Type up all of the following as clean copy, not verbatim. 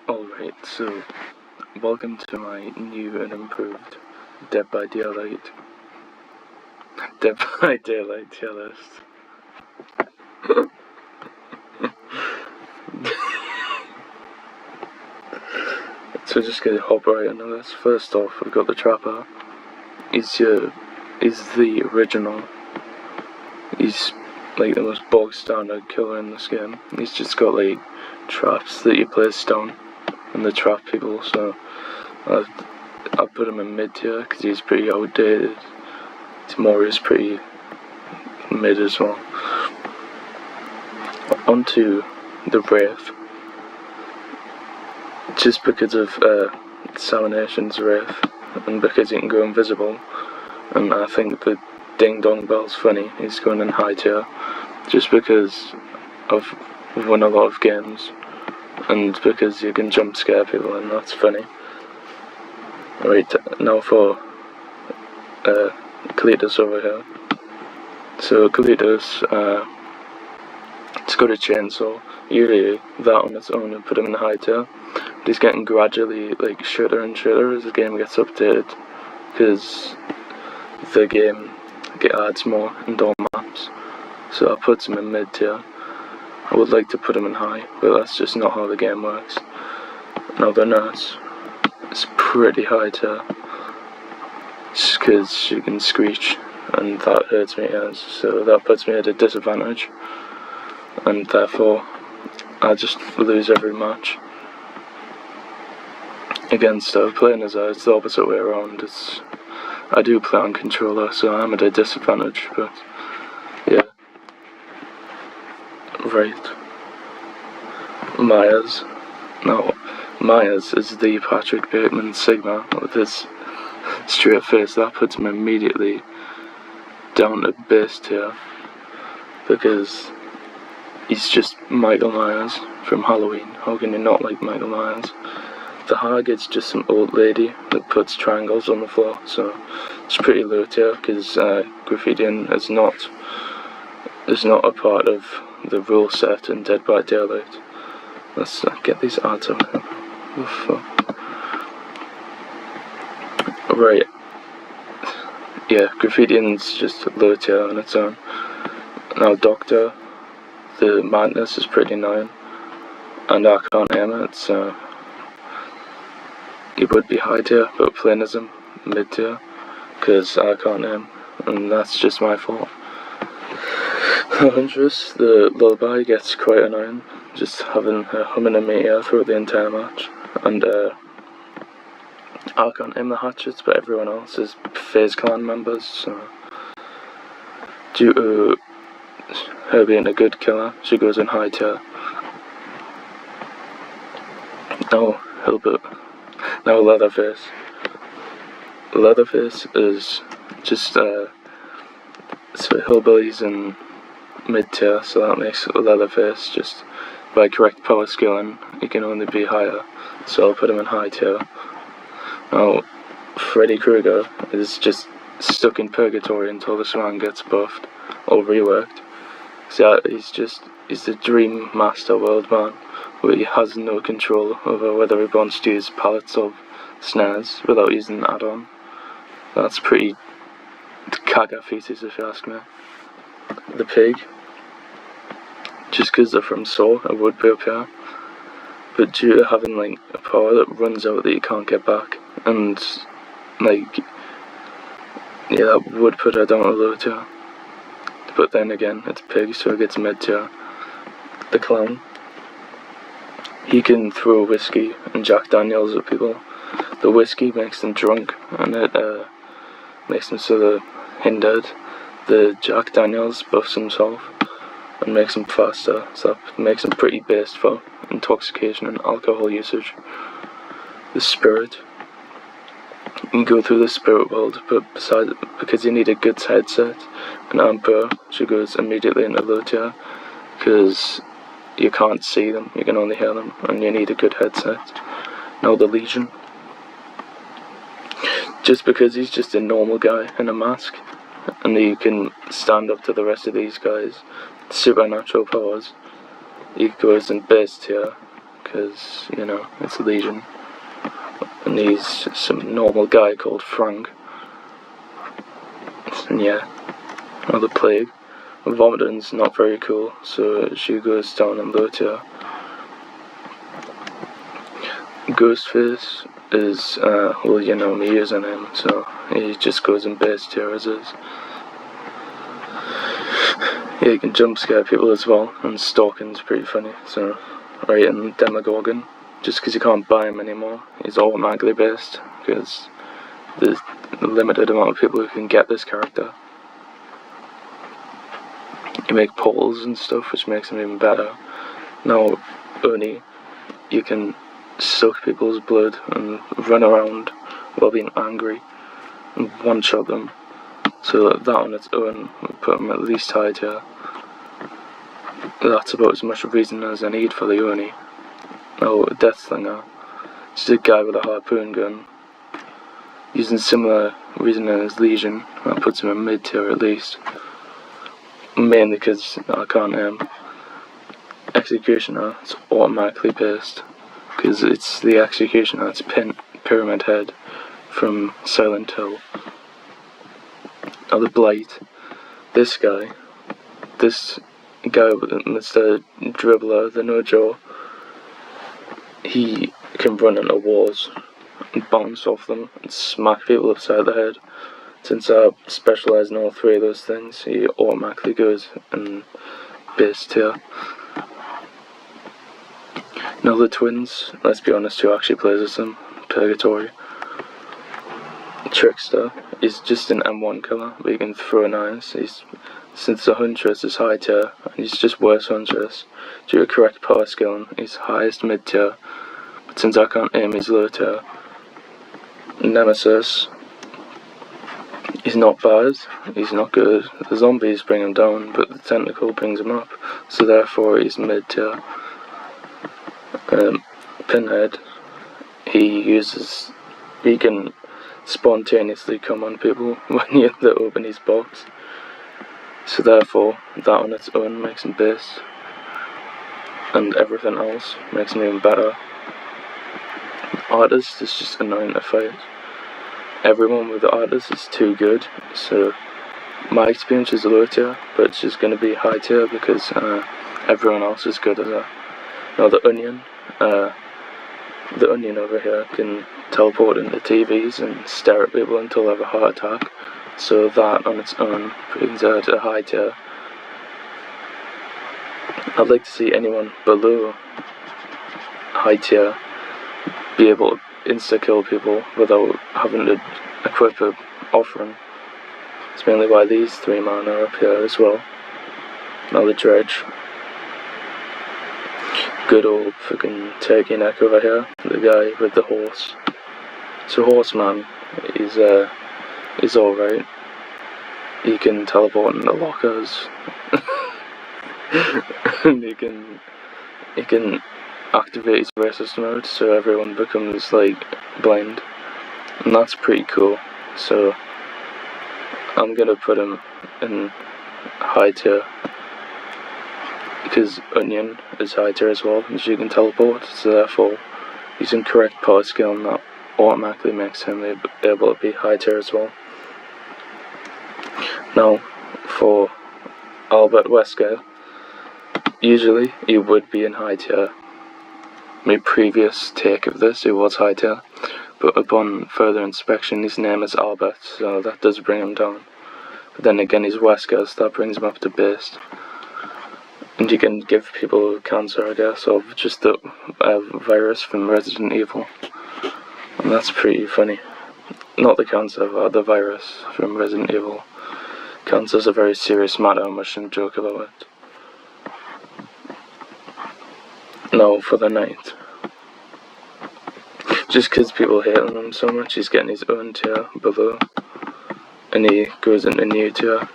Alright, so welcome to my new and improved Dead by Daylight tier list. So just gonna hop right into this. First off, we've got the Trapper. He's the original. He's like the most bog standard killer in this game. He's just got like traps that you place down and they trap people, so I put him in mid tier because he's pretty outdated. Tomorrow's pretty mid as well. Onto the Wraith. Just because of Salination's Wraith, and because he can go invisible, and I think the Ding Dong Bell's funny, he's going in high tier, just because I've won a lot of games, and because you can jump scare people, and that's funny. Right, now for Kalitos over here. So Kalitos, it's got a chainsaw. Usually that on its own would put him in the high tier. But he's getting gradually like shitter and shitter as the game gets updated, because the game adds more indoor maps. So I put him in mid tier. I would like to put him in high, but that's just not how the game works. Now the Nurse is pretty high tier, just because she can screech, and that hurts my ears, so that puts me at a disadvantage, and therefore I just lose every match against her. Playing as her, it's the opposite way around. I do play on controller, so I'm at a disadvantage, but yeah. Right. Myers. No, Myers is the Patrick Bateman Sigma with his straight face. That puts him immediately down to base tier, because he's just Michael Myers from Halloween. How can you not like Michael Myers? The Hargit's just some old lady that puts triangles on the floor, so it's pretty low tier, because graffitiing is not a part of the rule set in Dead by Daylight. Let's get these ads over here. Oh, fuck. Right. Yeah, graffitiing's just low tier on its own. Now Doctor, the madness is pretty annoying, and I can't aim it, so it would be high tier, but playing as him mid tier, because I can't aim, and that's just my fault. Huntress, the lullaby, gets quite annoying, just having her humming in my ear throughout the entire match, and I can't aim the hatchets, but everyone else is FaZe Clan members, so due to her being a good killer, she goes in high tier. Now Leatherface. Leatherface is just so hillbillies in mid tier, so that makes Leatherface just by correct power scaling he can only be higher, so I'll put him in high tier. Now Freddy Krueger is just stuck in purgatory until this man gets buffed or reworked. So he's the Dream Master World Man, where he has no control over whether he wants to use pallets of snares without using an add-on. That's pretty caga feces if you ask me. The Pig, just because they're from Saw, it would be up here, but due to having like a power that runs out that you can't get back, and like, yeah, that would put her down to low tier. But then again, it's Pig, so it gets mid tier. The Clown, he can throw whiskey and Jack Daniels at people. The whiskey makes them drunk, and it makes them sort of hindered. The Jack Daniels buffs himself and makes him faster, so that makes him pretty based for intoxication and alcohol usage. The Spirit, you can go through the spirit world, but because you need a good headset, and Amber, she goes immediately into low tier, because you can't see them, you can only hear them, and you need a good headset. Now the Legion, just because he's just a normal guy in a mask, and he can stand up to the rest of these guys, supernatural powers, he goes in base tier, because, you know, it's Legion. And he's just some normal guy called Frank. And yeah, another plague. Vomiting's not very cool, so she goes down in low tier. Ghostface is, well, you know me using him, so he just goes in base tier as is. Yeah, he can jump scare people as well, and stalking's pretty funny, so, right, and Demogorgon, just because you can't buy him anymore, he's automatically based, because there's a limited amount of people who can get this character. You make polls and stuff, which makes him even better. Now, Oni, you can suck people's blood and run around while being angry and one-shot them. So that on its own would put him at least high tier. That's about as much reason as I need for the Oni. Now, Deathslinger, just a guy with a harpoon gun. Using similar reasoning as Legion, that puts him in mid tier at least. Mainly because I can't aim. Executioner, it's automatically based. Because it's the Executioner, it's Pyramid Head from Silent Hill. Now the Blight, this guy with Mr. Dribbler, the No-Jaw, he can run into walls and bounce off them and smack people upside the head. Since I specialise in all three of those things, he automatically goes in base tier. Now the twins, let's be honest, who actually plays as them? Purgatory. Trickster is just an M1 killer, but he can throw knives. Since the Huntress is high tier, and he's just worse Huntress. Due to correct power skill, he's highest mid tier, but since I can't aim, he's low tier. Nemesis, he's not bad, he's not good. The zombies bring him down, but the tentacle brings him up, so therefore he's mid tier. Pinhead, he can spontaneously come on people when you open his box, so therefore that on its own makes him base, and everything else makes him even better. Artist is just annoying to fight. Everyone with the Artist is too good, so my experience is low tier, but it's just going to be high tier because everyone else is good at that. Now the Onion over here can teleport into TVs and stare at people until they have a heart attack, so that on its own brings out a high tier. I'd like to see anyone below high tier be able to insta-kill people without having to equip a offering. It's mainly why these three men are up here as well. Now the Dredge. Good old fucking turkey neck over here, the guy with the horse. So Horseman is alright. He can teleport into lockers. And he can activate his racist mode so everyone becomes like blind. And that's pretty cool. So I'm gonna put him in high tier. Because Onion is high tier as well, and she can teleport, so therefore using correct power skill, and that automatically makes him able to be high tier as well. Now, for Albert Wesker, usually he would be in high tier. My previous take of this, he was high tier, but upon further inspection his name is Albert, so that does bring him down. But then again he's Wesker, so that brings him up to base. And you can give people cancer, I guess, of just the virus from Resident Evil. And that's pretty funny. Not the cancer, but the virus from Resident Evil. Cancer's a very serious matter, and we shouldn't joke about it. Now for the Knight. Just because people hate on him so much, he's getting his own tier below. And he goes into new tier.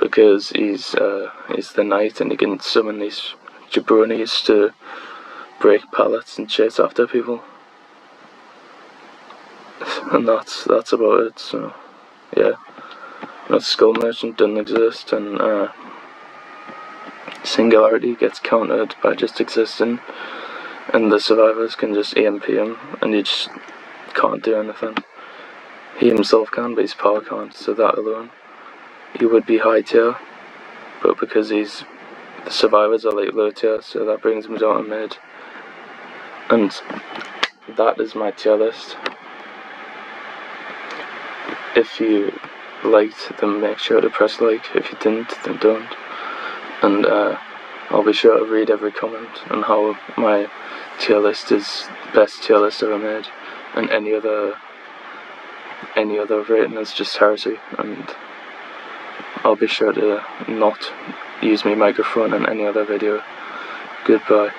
Because he's the Knight and he can summon these jabronis to break pallets and chase after people. And that's about it, so yeah. That Skull Merchant doesn't exist, and Singularity gets countered by just existing. and the survivors can just EMP him, and you just can't do anything. He himself can, but his power can't, so that alone, he would be high tier, but because the survivors are like low tier, so that brings him down to mid. And that is my tier list. If you liked, then make sure to press like. If you didn't, then don't. And I'll be sure to read every comment on how my tier list is the best tier list ever made, and any other rating is just heresy. And I'll be sure to not use my microphone in any other video. Goodbye.